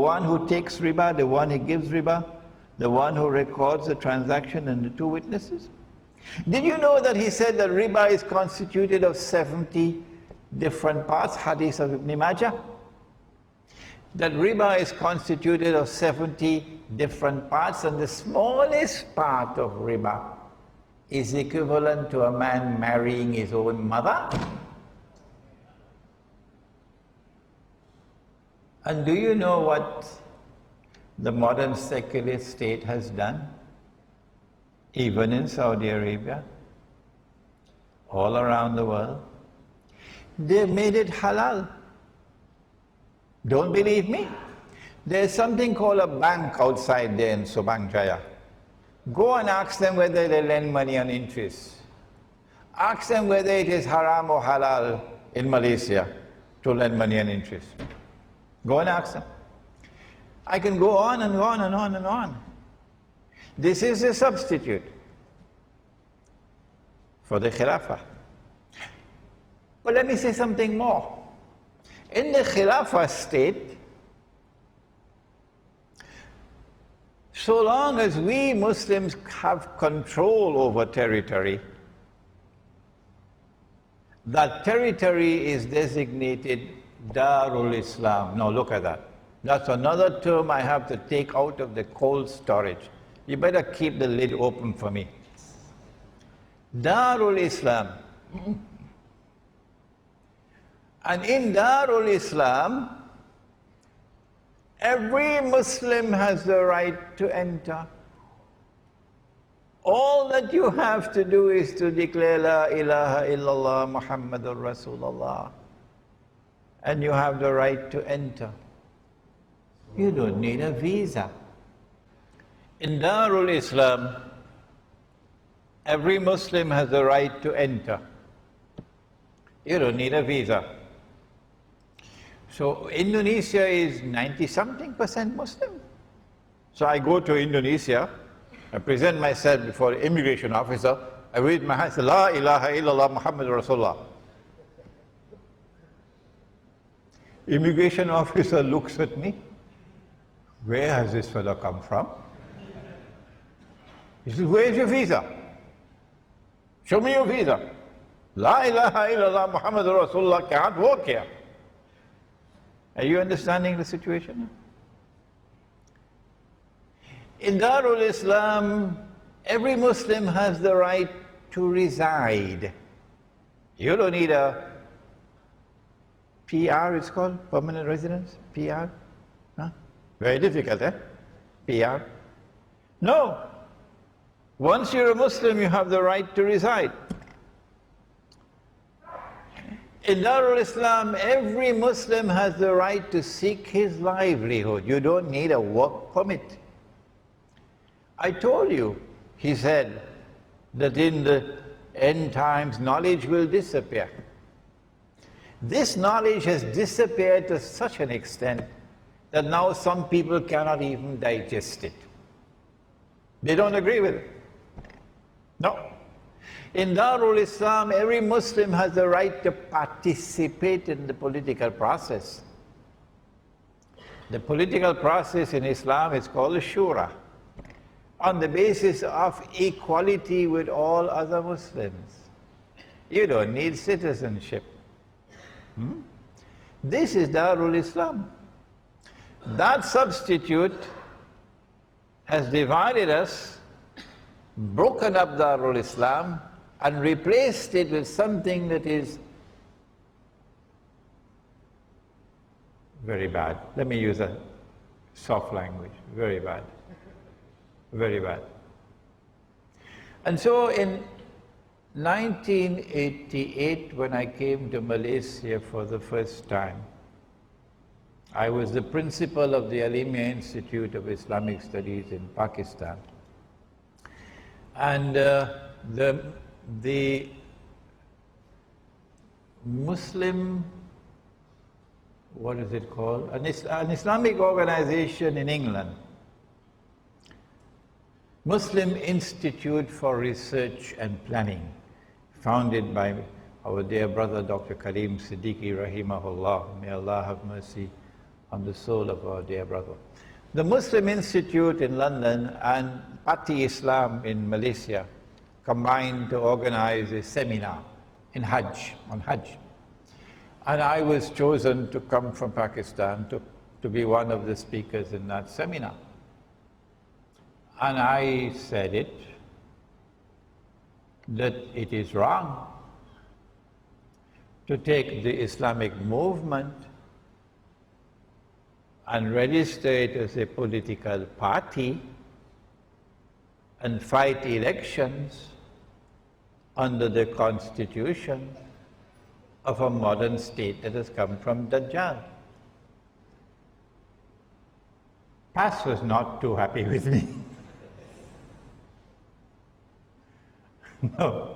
one who takes riba, the one who gives riba, the one who records the transaction, and the two witnesses? Did you know that he said that riba is constituted of 70 different parts, hadith of Ibn Majah? That riba is constituted of 70 different parts, and the smallest part of riba is equivalent to a man marrying his own mother. And do you know what the modern secular state has done? Even in Saudi Arabia, all around the world, they've made it halal. Don't believe me? There's something called a bank outside there in Subang Jaya. Go and ask them whether they lend money on interest. Ask them whether it is haram or halal in Malaysia to lend money on interest. Go and ask them. I can go on and on and on and on. This is a substitute for the Khilafah. But let me say something more. In the Khilafah state, so long as we Muslims have control over territory, that territory is designated Darul Islam. Now look at that. That's another term I have to take out of the cold storage. You better keep the lid open for me. Darul Islam. And in Darul Islam, every Muslim has the right to enter. All that you have to do is to declare La ilaha illallah Muhammadur Rasulullah, and you have the right to enter. You don't need a visa. In Darul Islam, every Muslim has the right to enter. You don't need a visa. So Indonesia is 90-something% Muslim. So I go to Indonesia, I present myself before the immigration officer, I raise my hand, say, La ilaha illallah Muhammadur Rasulullah. Immigration officer looks at me. Where has this fellow come from? He says, where is your visa? Show me your visa. La ilaha illallah Muhammadur Rasulullah can't work here. Are you understanding the situation? In Darul Islam, every Muslim has the right to reside. You don't need a PR, it's called, permanent residence, PR. Huh? Very difficult, eh? PR. No. Once you're a Muslim, you have the right to reside. In Darul Islam, every Muslim has the right to seek his livelihood. You don't need a work permit. I told you, he said, that in the end times, knowledge will disappear. This knowledge has disappeared to such an extent that now some people cannot even digest it. They don't agree with it. No. In Darul Islam, every Muslim has the right to participate in the political process. The political process in Islam is called a shura, on the basis of equality with all other Muslims. You don't need citizenship. This is Darul Islam. That substitute has divided us, broken up Darul Islam, and replaced it with something that is very bad. Let me use a soft language. Very bad. Very bad. And so in 1988, when I came to Malaysia for the first time, I was the principal of the Alimia Institute of Islamic Studies in Pakistan. And the Muslim, what is it called? An Islamic organization in England, Muslim Institute for Research and Planning, founded by our dear brother Dr. Karim Siddiqui Rahimahullah, may Allah have mercy on the soul of our dear brother. The Muslim Institute in London and Parti Islam in Malaysia combined to organize a seminar on Hajj. And I was chosen to come from Pakistan to be one of the speakers in that seminar. And I said that it is wrong to take the Islamic movement and register it as a political party and fight elections under the constitution of a modern state that has come from Dajjal. Pass was not too happy with me. No.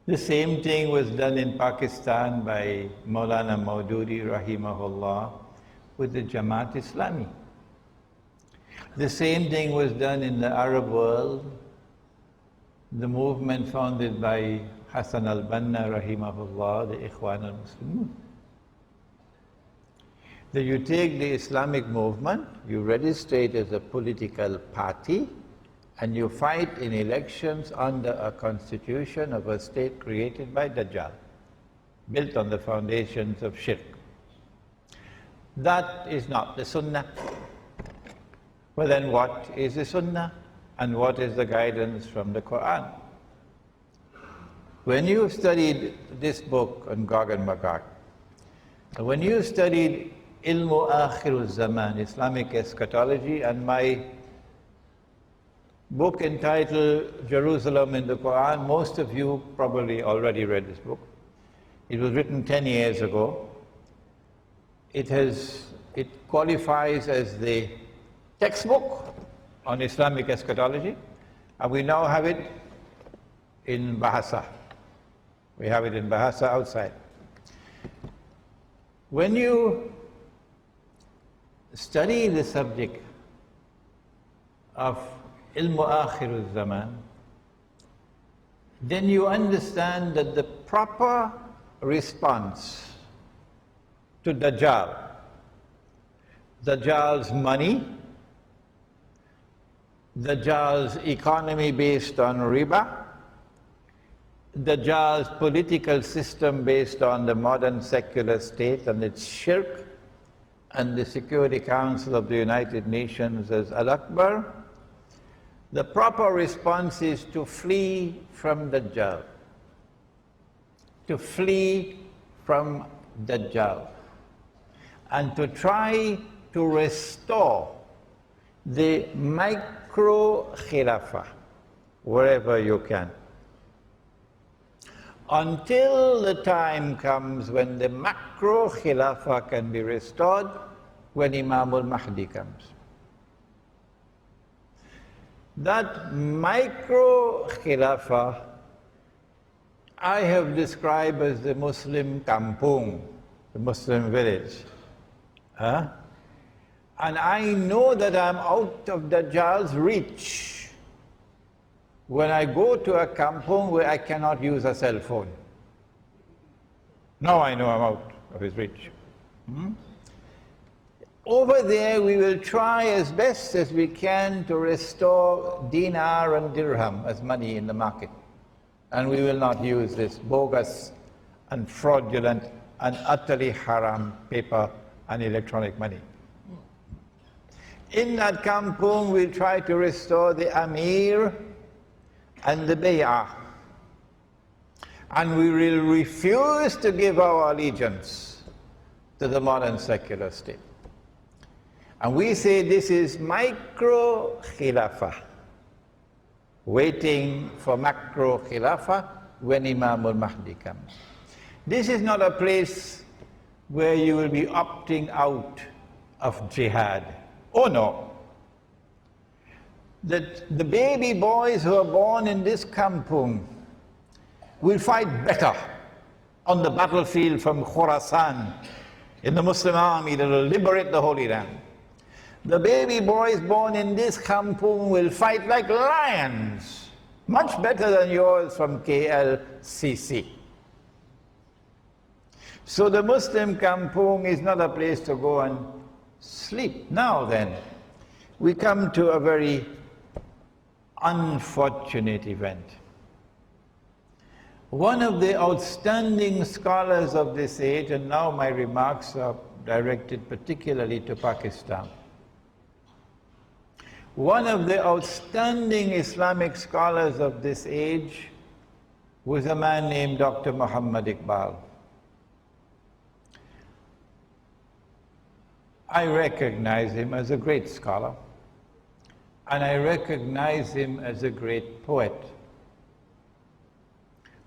The same thing was done in Pakistan by Maulana Maududi rahimahullah with the Jamaat Islami. The same thing was done in the Arab world, the movement founded by Hassan al-Banna rahimahullah, the Ikhwan al-Muslimun. That you take the Islamic movement, you register it as a political party, and you fight in elections under a constitution of a state created by Dajjal, built on the foundations of shirk. That is not the Sunnah. Well then what is the Sunnah? And what is the guidance from the Quran? When you studied this book on Gog and Magog, when you studied Ilmu Akhirul Zaman, Islamic Eschatology, and my book entitled Jerusalem in the Quran, most of you probably already read this book. It was written 10 years ago. It qualifies as the textbook on Islamic eschatology, and we now have it in Bahasa. We have it in Bahasa outside. When you study the subject of Ilmu Akhirul Zaman, then you understand that the proper response to Dajjal's money, Dajjal's economy based on riba, Dajjal's political system based on the modern secular state and its shirk, and the Security Council of the United Nations as Al-Akbar, the proper response is to flee from Dajjal. To flee from Dajjal. And to try to restore the micro-khilafah wherever you can. Until the time comes when the macro-khilafah can be restored, when Imam Mahdi comes. That micro-khilafah I have described as the Muslim kampung, the Muslim village. And I know that I'm out of Dajjal's reach when I go to a kampung where I cannot use a cell phone. Now I know I'm out of his reach. Over there we will try as best as we can to restore dinar and dirham as money in the market. And we will not use this bogus and fraudulent and utterly haram paper and electronic money. In that kampung we'll try to restore the Amir and the Bay'ah. And we will refuse to give our allegiance to the modern secular state. And we say this is micro-khilafah, waiting for macro-khilafah when Imam Mahdi comes. This is not a place where you will be opting out of jihad. Oh no. That the baby boys who are born in this kampung will fight better on the battlefield from Khorasan in the Muslim army that will liberate the Holy Land. The baby boys born in this kampung will fight like lions, much better than yours from KLCC. So the Muslim kampung is not a place to go and sleep. Now then, we come to a very unfortunate event. One of the outstanding scholars of this age, and now my remarks are directed particularly to Pakistan. One of the outstanding Islamic scholars of this age was a man named Dr. Muhammad Iqbal. I recognize him as a great scholar, and I recognize him as a great poet.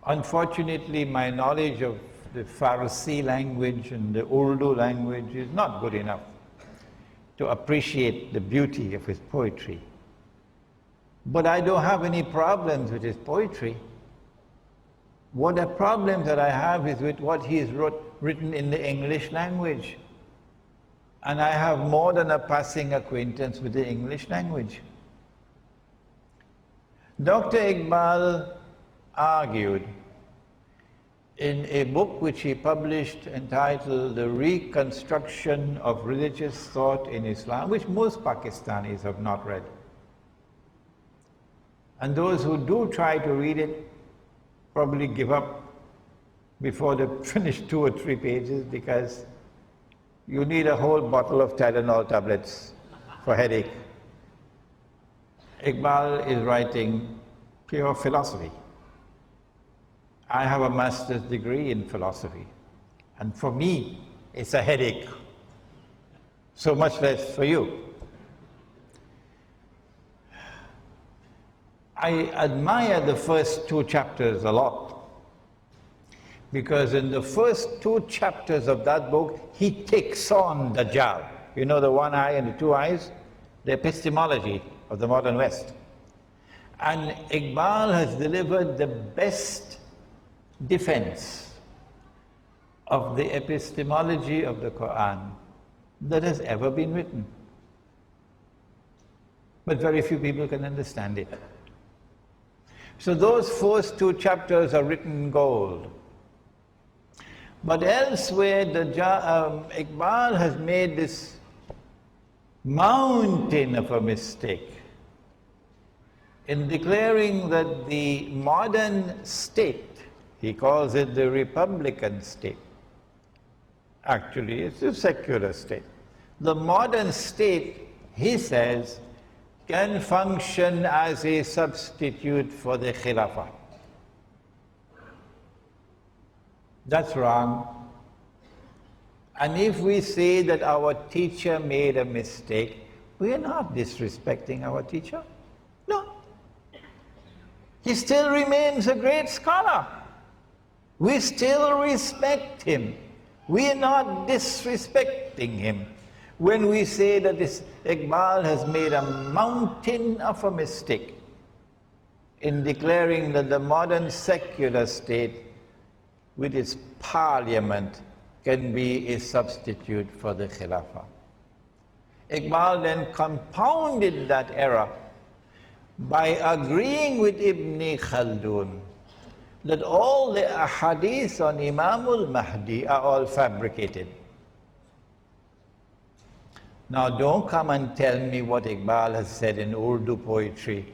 Unfortunately, my knowledge of the Farsi language and the Urdu language is not good enough to appreciate the beauty of his poetry. But I don't have any problems with his poetry. What the problem that I have is with what he has written in the English language. And I have more than a passing acquaintance with the English language. Dr. Iqbal argued in a book which he published entitled The Reconstruction of Religious Thought in Islam, which most Pakistanis have not read. And those who do try to read it probably give up before they finish 2 or 3 pages, because you need a whole bottle of Tylenol tablets for headache. Iqbal is writing pure philosophy. I have a master's degree in philosophy, and for me, it's a headache. So much less for you. I admire the first 2 chapters a lot, because in the first 2 chapters of that book, he takes on Dajjal. You know, the 1 eye and the 2 eyes? The epistemology of the modern West. And Iqbal has delivered the best defense of the epistemology of the Quran that has ever been written. But very few people can understand it. So those first 2 chapters are written in gold. But elsewhere, Iqbal has made this mountain of a mistake in declaring that the modern state, he calls it the Republican state. Actually, it's a secular state. The modern state, he says, can function as a substitute for the Khilafah. That's wrong. And if we say that our teacher made a mistake, we are not disrespecting our teacher. No. He still remains a great scholar. We still respect him. We are not disrespecting him when we say that this Iqbal has made a mountain of a mistake in declaring that the modern secular state with its parliament can be a substitute for the Khilafah. Iqbal then compounded that error by agreeing with Ibn Khaldun that all the ahadith on Imam Mahdi are all fabricated. Now don't come and tell me what Iqbal has said in Urdu poetry.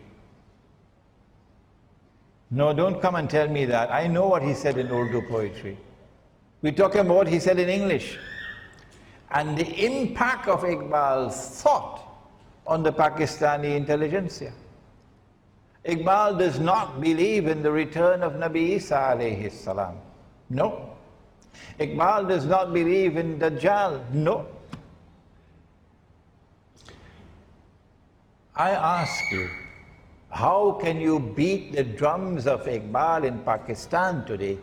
No, don't come and tell me that. I know what he said in Urdu poetry. We're talking about what he said in English. And the impact of Iqbal's thought on the Pakistani intelligentsia. Iqbal does not believe in the return of Nabi Isa alayhi salam. No. Iqbal does not believe in Dajjal. No. I ask you, how can you beat the drums of Iqbal in Pakistan today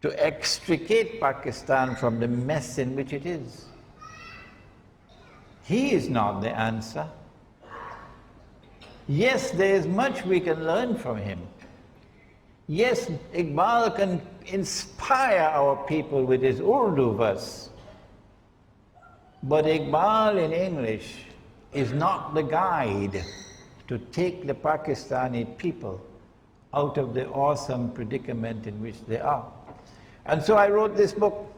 to extricate Pakistan from the mess in which it is? He is not the answer. Yes, there is much we can learn from him. Yes, Iqbal can inspire our people with his Urdu verse. But Iqbal in English is not the guide to take the Pakistani people out of the awesome predicament in which they are. And so I wrote this book.